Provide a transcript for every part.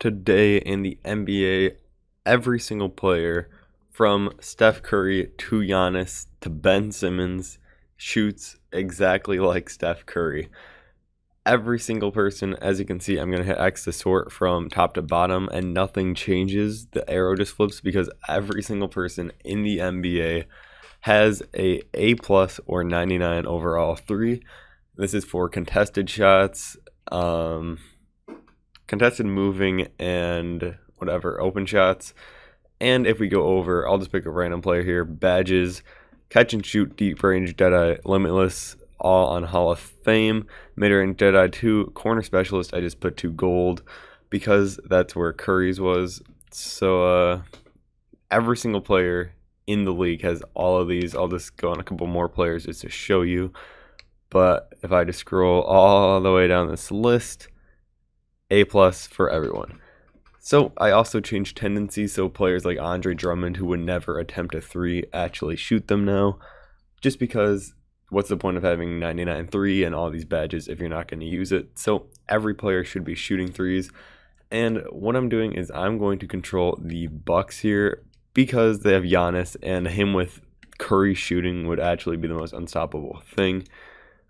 today in the NBA, every single player from Steph Curry to Giannis to Ben Simmons shoots exactly like Steph Curry. Every single person, as you can see, I'm going to hit X to sort from top to bottom and nothing changes. The arrow just flips because every single person in the NBA has a A plus or 99 overall three. This is for contested shots, contested moving, and whatever, open shots. And if we go over, I'll just pick a random player here. Badges, catch and shoot, deep range, Deadeye, limitless, all on Hall of Fame. Mid-range, Deadeye 2, corner specialist, I just put 2 gold because that's where Curry's was. So every single player in the league has all of these. I'll just go on a couple more players just to show you. But if I just scroll all the way down this list, A plus for everyone. So I also changed tendencies, so players like Andre Drummond, who would never attempt a three, actually shoot them now. Just because what's the point of having 99-3 and all these badges if you're not going to use it? So every player should be shooting threes. And what I'm doing is I'm going to control the Bucks here because they have Giannis, and him with Curry shooting would actually be the most unstoppable thing.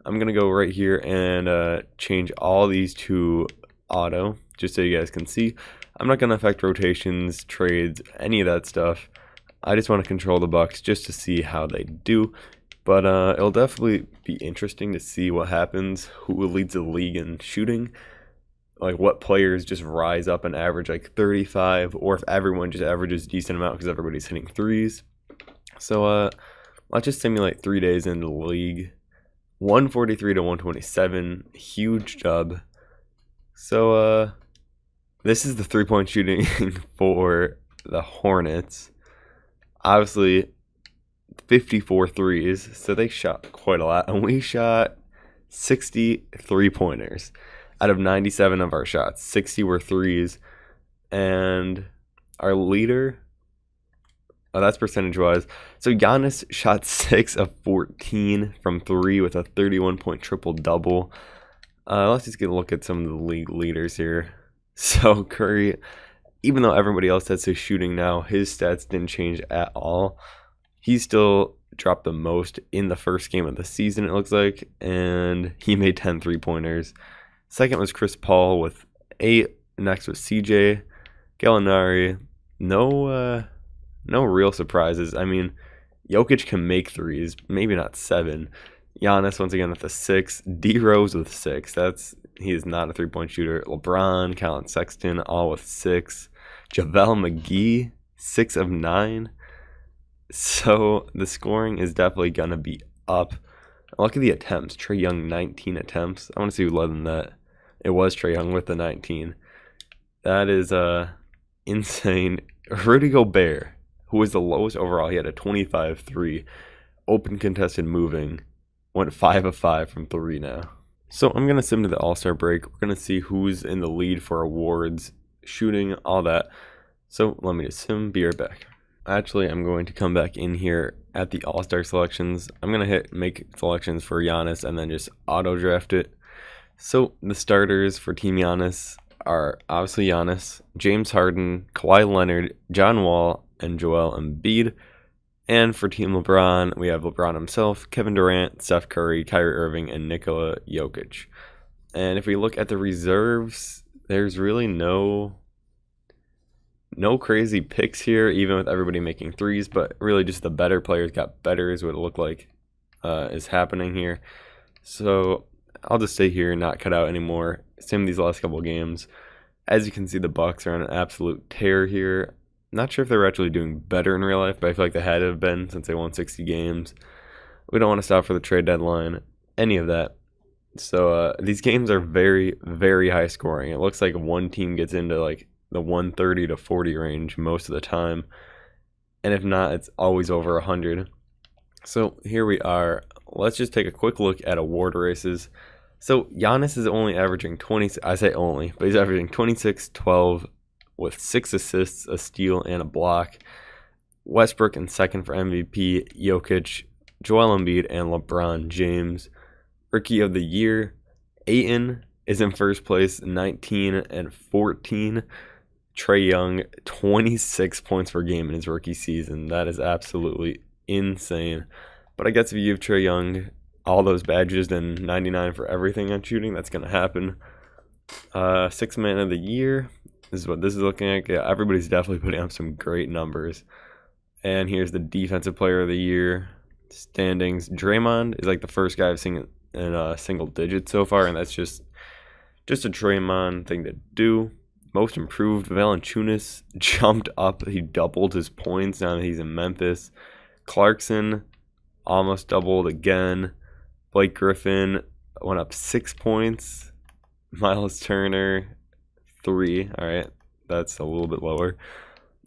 I'm going to go right here and change all these to auto just so you guys can see. I'm not going to affect rotations, trades, any of that stuff. I just want to control the Bucks just to see how they do. But it'll definitely be interesting to see what happens, who leads the league in shooting, like what players just rise up and average like 35, or if everyone just averages a decent amount because everybody's hitting threes. So let's just simulate 3 days into the league. 143 to 127, huge dub. So this is the three-point shooting for the Hornets. Obviously 54 threes, so they shot quite a lot, and we shot 60 3-pointers out of 97 of our shots. 60 were threes, and our leader, oh, that's percentage-wise. So Giannis shot 6 of 14 from 3 with a 31-point triple-double. Let's just get a look at some of the league leaders here. So Curry, even though everybody else has his shooting now, his stats didn't change at all. He still dropped the most in the first game of the season, it looks like, and he made 10 3-pointers. Second was Chris Paul with 8. Next was CJ, Gallinari. No real surprises. I mean, Jokic can make threes, maybe not 7. Giannis once again with a 6. D Rose with 6. He is not a 3-point shooter. LeBron, Colin Sexton, all with 6. JaVale McGee, 6 of 9. So the scoring is definitely gonna be up. Look at the attempts. Trae Young, 19 attempts. I want to see who led in that. It was Trae Young with the 19. That is insane. Rudy Gobert, who was the lowest overall, he had a 25-3. Open contested moving. Went 5 of 5 from 3 now. So I'm going to sim to the All-Star break. We're going to see who's in the lead for awards, shooting, all that. So let me just sim, be right back. Actually, I'm going to come back in here at the All-Star selections. I'm going to hit make selections for Giannis and then just auto-draft it. So the starters for Team Giannis are obviously Giannis, James Harden, Kawhi Leonard, John Wall, and Joel Embiid. And for Team LeBron, we have LeBron himself, Kevin Durant, Steph Curry, Kyrie Irving, and Nikola Jokic. And if we look at the reserves, there's really no crazy picks here, even with everybody making threes, but really just the better players got better is what it looked like is happening here. So I'll just stay here and not cut out anymore. Sim these last couple of games. As you can see, the Bucks are on an absolute tear here. Not sure if they were actually doing better in real life, but I feel like they had to have been since they won 60 games. We don't want to stop for the trade deadline, any of that. So these games are very, very high scoring. It looks like one team gets into like the 130 to 40 range most of the time. And if not, it's always over 100. So here we are. Let's just take a quick look at award races. So Giannis is only averaging 20, I say only, but he's averaging 26, 12, with 6 assists, a steal, and a block. Westbrook in second for MVP, Jokic, Joel Embiid, and LeBron James. Rookie of the Year, Ayton is in first place, 19 and 14. Trae Young, 26 points per game in his rookie season. That is absolutely insane. But I guess if you give Trae Young all those badges, then 99 for everything on shooting, that's going to happen. Sixth man of the year. This is what this is looking like. Yeah, everybody's definitely putting up some great numbers. And here's the defensive player of the year standings. Draymond is like the first guy I've seen in single digits so far, and that's just a Draymond thing to do. Most improved, Valanciunas jumped up. He doubled his points now that he's in Memphis. Clarkson almost doubled again. Blake Griffin went up 6 points. Miles Turner, 3. All right, that's a little bit lower.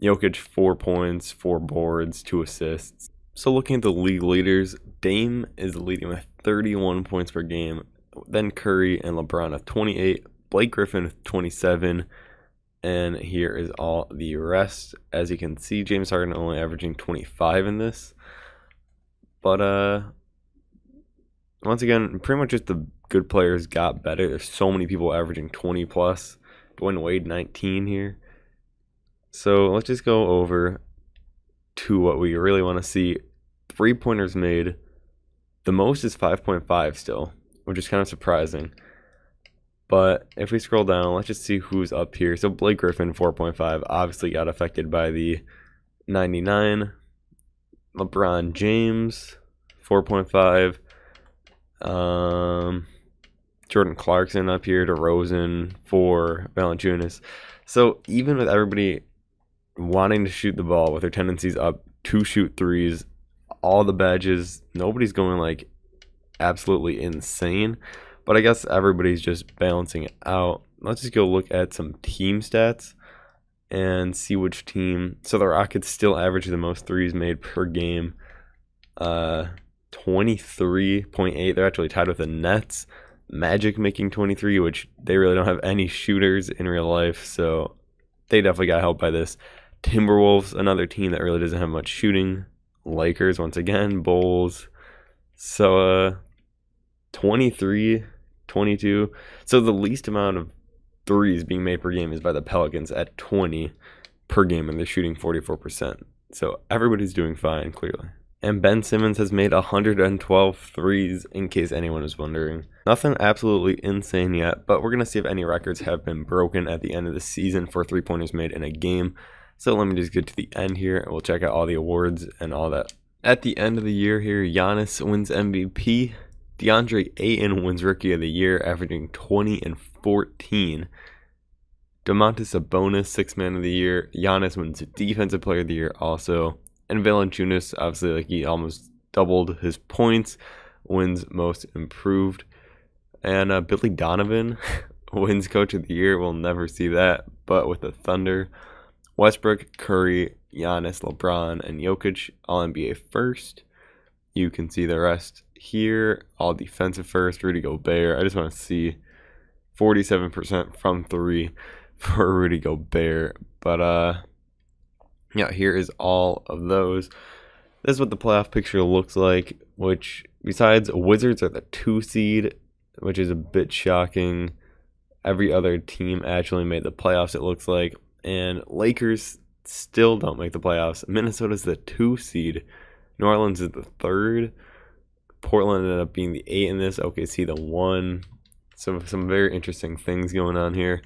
Jokic, 4 points, 4 boards, 2 assists. So looking at the league leaders, Dame is leading with 31 points per game. Then Curry and LeBron have 28. Blake Griffin with 27. And here is all the rest. As you can see, James Harden only averaging 25 in this. But once again, pretty much just the good players got better. There's so many people averaging 20 plus. Dwayne Wade 19 here. So let's just go over to what we really want to see. 3-pointers made. The most is 5.5 still, which is kind of surprising. But if we scroll down, let's just see who's up here. So Blake Griffin, 4.5, obviously got affected by the 99. LeBron James, 4.5. Jordan Clarkson up here, DeRozan, 4. Valanciunas. So even with everybody wanting to shoot the ball with their tendencies up to shoot threes, all the badges, nobody's going like absolutely insane. But I guess everybody's just balancing it out. Let's just go look at some team stats and see which team. So the Rockets still average the most threes made per game. 23.8. They're actually tied with the Nets. Magic making 23, which they really don't have any shooters in real life. So they definitely got helped by this. Timberwolves, another team that really doesn't have much shooting. Lakers, once again. Bulls. So 23, 22. So the least amount of threes being made per game is by the Pelicans at 20 per game, and they're shooting 44%. So everybody's doing fine, clearly. And Ben Simmons has made 112 threes, in case anyone is wondering. Nothing absolutely insane yet, but we're going to see if any records have been broken at the end of the season for 3-pointers made in a game. So let me just get to the end here, and we'll check out all the awards and all that. At the end of the year here, Giannis wins MVP. DeAndre Ayton wins Rookie of the Year, averaging 20 and 14. Domantas Sabonis, 6th Man of the Year. Giannis wins Defensive Player of the Year also. And Valanciunas, obviously, like he almost doubled his points, wins Most Improved. And Billy Donovan wins Coach of the Year. We'll never see that, but with the Thunder. Westbrook, Curry, Giannis, LeBron, and Jokic, all NBA first. You can see the rest here. All defensive first. Rudy Gobert. I just want to see 47% from 3 for Rudy Gobert. But yeah, here is all of those. This is what the playoff picture looks like, which besides Wizards are the 2 seed, which is a bit shocking. Every other team actually made the playoffs, it looks like. And Lakers still don't make the playoffs. Minnesota's the 2 seed. New Orleans is the 3rd. Portland ended up being the 8 in this. OKC the 1. So some very interesting things going on here.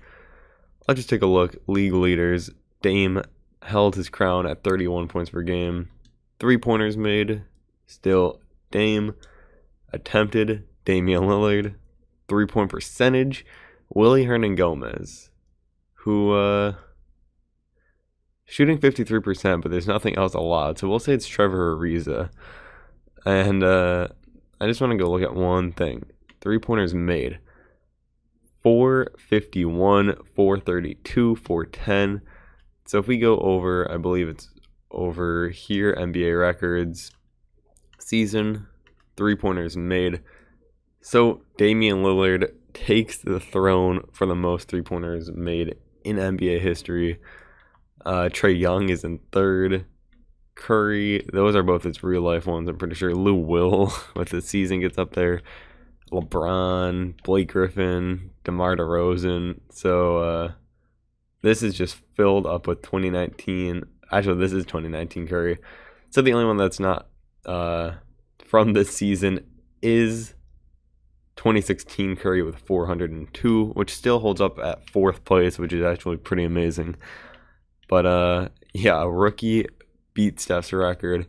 I'll just take a look. League leaders. Dame held his crown at 31 points per game. 3-pointers made. Still Dame. Attempted. Damian Lillard. 3-point percentage. Willie Hernangomez. Who shooting 53%, but there's nothing else allowed. So we'll say it's Trevor Ariza. And I just want to go look at one thing. 3-pointers made. 451, 432, 410. So if we go over, I believe it's over here, NBA records, season, 3-pointers made. So Damian Lillard takes the throne for the most 3-pointers made in NBA history. Trae Young is in 3rd. Curry, those are both his real life ones, I'm pretty sure. Lou Will with the season gets up there. LeBron, Blake Griffin, DeMar DeRozan. So This is just filled up with 2019. Actually, this is 2019 Curry. So the only one that's not from this season is 2016 Curry with 402, which still holds up at 4th place, which is actually pretty amazing. But yeah, a rookie beat Steph's record.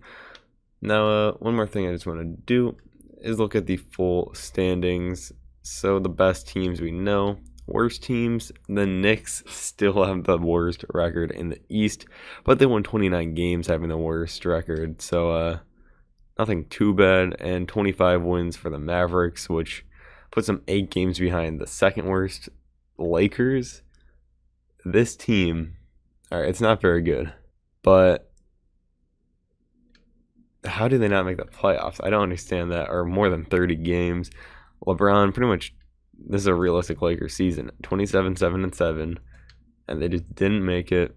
Now, one more thing I just want to do is look at the full standings. So the best teams we know, worst teams, the Knicks still have the worst record in the East, but they won 29 games having the worst record. So nothing too bad, and 25 wins for the Mavericks, which puts them 8 games behind the second worst Lakers. This team, all right, it's not very good, but how do they not make the playoffs? I don't understand that. Or more than 30 games. LeBron, pretty much, this is a realistic Lakers season. 27, 7, and 7, and they just didn't make it.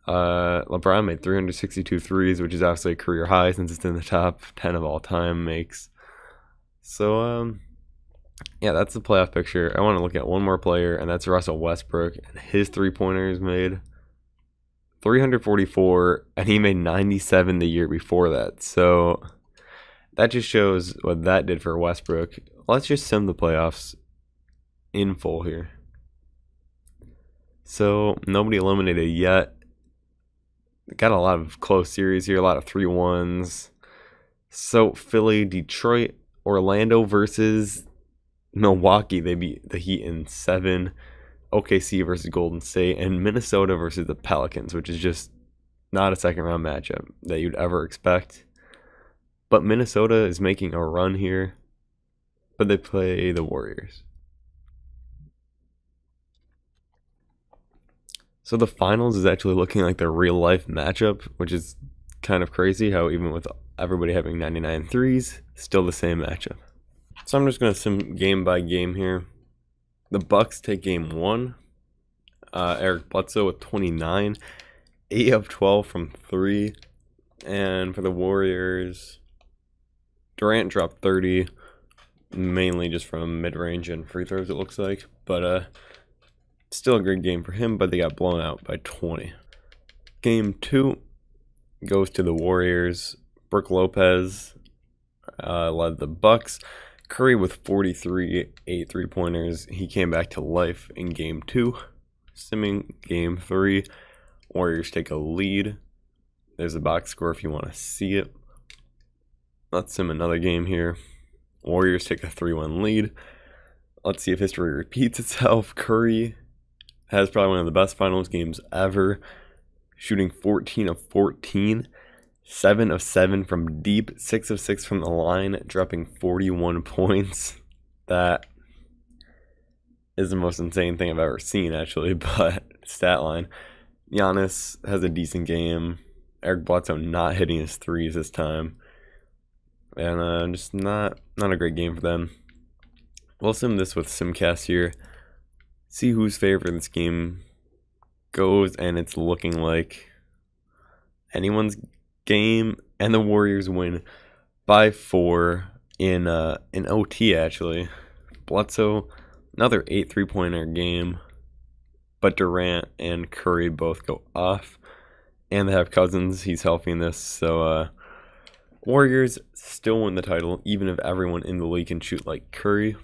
LeBron made 362 threes, which is obviously a career high since it's in the top 10 of all time makes. So, yeah, that's the playoff picture. I want to look at one more player, and that's Russell Westbrook. And his three-pointers made 344, and he made 97 the year before that. So that just shows what that did for Westbrook. Let's just sim the playoffs in full here. So nobody eliminated yet. Got a lot of close series here, a lot of 3-1s. So Philly, Detroit, Orlando versus Milwaukee. They beat the Heat in 7. OKC versus Golden State, and Minnesota versus the Pelicans, which is just not a second round matchup that you'd ever expect. But Minnesota is making a run here, but they play the Warriors. So the finals is actually looking like their real life matchup, which is kind of crazy how even with everybody having 99 threes, still the same matchup. So I'm just going to sim game by game here. The Bucks take game 1. Eric Bledsoe with 29, 8 of 12 from 3. And for the Warriors, Durant dropped 30, mainly just from mid-range and free throws, it looks like. But still a great game for him, but they got blown out by 20. Game 2 goes to the Warriors. Brook Lopez led the Bucks. Curry with 43, 8 3-pointers. He came back to life in game 2. Simming game 3. Warriors take a lead. There's a box score if you want to see it. Let's sim another game here. Warriors take a 3-1 lead. Let's see if history repeats itself. Curry has probably one of the best finals games ever, shooting 14 of 14. 7 of 7 from deep, 6 of 6 from the line, dropping 41 points. That is the most insane thing I've ever seen, actually, but stat line. Giannis has a decent game. Eric Bledsoe not hitting his threes this time. And just not a great game for them. We'll sim this with Simcast here. See whose favor this game goes, and it's looking like anyone's game, and the Warriors win by 4 in OT, actually. Bledsoe, another 8 3-pointer game, but Durant and Curry both go off, and they have Cousins. He's healthy in this, so Warriors still win the title, even if everyone in the league can shoot like Curry.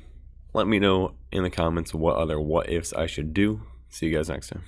Let me know in the comments what other what ifs I should do. See you guys next time.